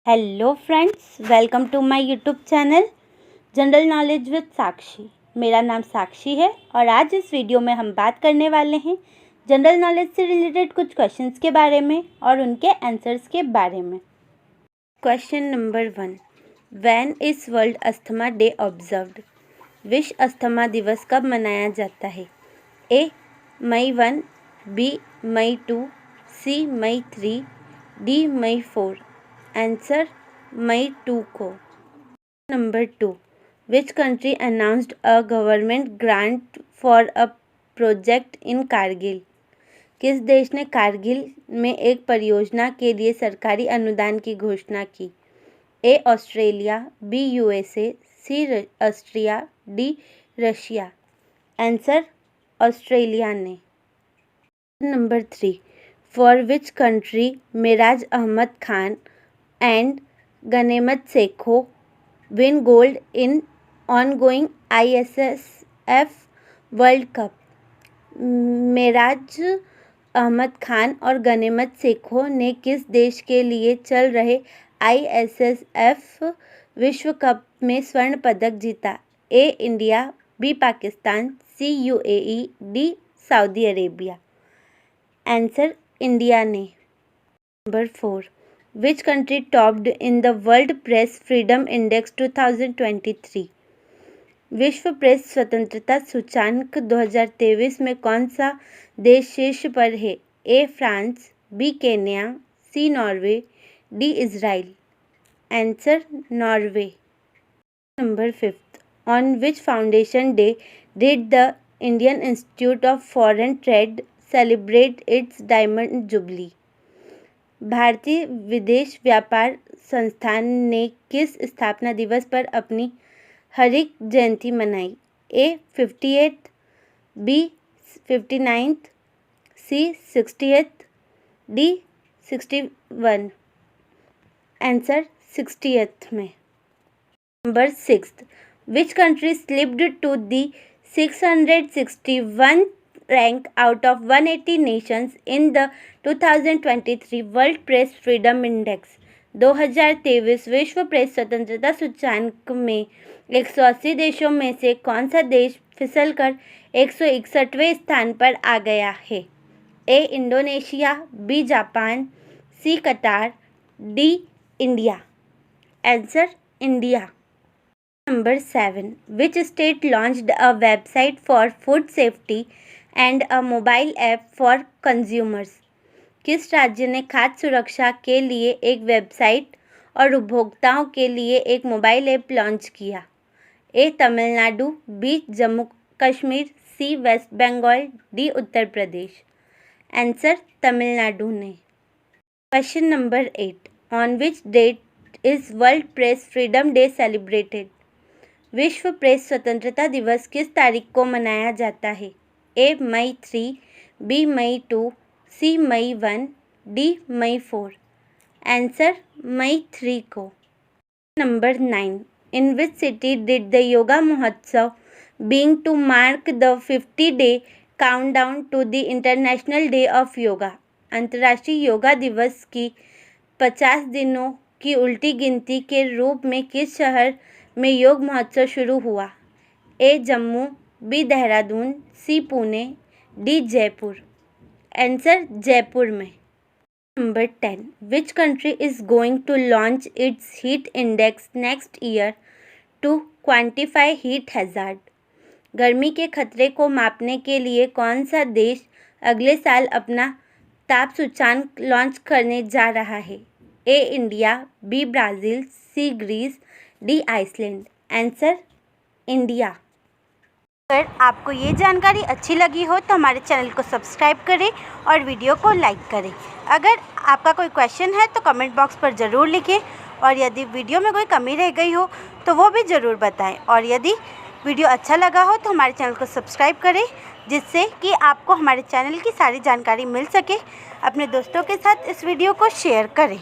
Hello friends, welcome to my YouTube channel general knowledge with Sakshi. मेरा नाम साक्षी है और आज इस वीडियो में हम बात करने वाले हैं जनरल नॉलेज से रिलेटेड कुछ क्वेश्चंस के बारे में और उनके आंसर्स के बारे में। Question number 1, when is world asthma day observed? विश्व अस्थमा दिवस कब मनाया जाता है? A May 1, B May 2, C May 3, D May 4। Answer मई 2 को। Number 2, which country announced a government grant for a project in Kargil? किस देश ने कारगिल में एक परियोजना के लिए सरकारी अनुदान की घोषणा की? A Australia, B USA, C Austria, D Russia. Answer Australia ने। Number 3, for which country Meraj Ahmad Khan and Ganemat Sekho win gold in ongoing ISSF World Cup? Meraj Ahmad Khan और गनेमत सेखो ने किस देश के लिए चल रहे ISSF विश्व कप में स्वर्ण पदक जीता? A India, B Pakistan, C UAE, D Saudi Arabia. Answer India ने। Number 4, Which country topped in the World Press Freedom Index 2023? विश्व प्रेस स्वतंत्रता सूचांक 2023 में कौन सा देश शीर्ष पर है? A France, B Kenya, C Norway, D Israel. Answer Norway. Number 5, on which foundation day did the Indian Institute of Foreign Trade celebrate its diamond jubilee? भारतीय विदेश व्यापार संस्थान ने किस स्थापना दिवस पर अपनी हरित जयंती मनाई? A 58th, B 59th, C 60th, D 61। Answer 60th में। Number 6, which country slipped to the 661 rank out of 180 nations in the 2023 World Press Freedom Index? 2023 विश्व प्रेस स्वतंत्रता सूचांक में 180 देशों में से कौन सा देश फिसलकर 161वें स्थान पर आ गया है? ए इंडोनेशिया, बी जापान, सी कतार, D India. Answer India. Number 7, which state launched a website for food safety and a mobile app for consumers? किस राज्य ने खाद्य सुरक्षा के लिए एक वेबसाइट और उपभोक्ताओं के लिए एक मोबाइल ऐप लॉन्च किया? A Tamil Nadu, B Jammu Kashmir, C West Bengal, D Uttar Pradesh. Answer Tamil Nadu ने। Question number 8, on which date is World Press Freedom Day celebrated? विश्व प्रेस स्वतंत्रता दिवस किस तारीख को मनाया जाता है? A May 3, B May 2, C May 1, D May 4। Answer May 3 को। Number 9, in which city did the yoga Mahotsav being to mark the 50-day countdown to the International Day of Yoga? अंतर्राष्ट्रीय योगा दिवस की 50 दिनों की उल्टी गिनती के रूप में किस शहर में योग महोत्सव शुरू हुआ? A Jammu, B Dehradun, C Pune, D Jaipur. Answer Jaipur में। Number 10, which country is going to launch its heat index next year to quantify heat hazard? गर्मी के खतरे को मापने के लिए कौन सा देश अगले साल अपना ताप सूचांक लॉन्च करने जा रहा है? A India, B Brazil, C Greece, D Iceland. Answer India. अगर आपको ये जानकारी अच्छी लगी हो तो हमारे चैनल को सब्सक्राइब करें और वीडियो को लाइक करें। अगर आपका कोई क्वेश्चन है तो कमेंट बॉक्स पर ज़रूर लिखें और यदि वीडियो में कोई कमी रह गई हो तो वो भी ज़रूर बताएं। और यदि वीडियो अच्छा लगा हो तो हमारे चैनल को सब्सक्राइब करें जिससे कि आपको हमारे चैनल की सारी जानकारी मिल सके। अपने दोस्तों के साथ इस वीडियो को शेयर करें।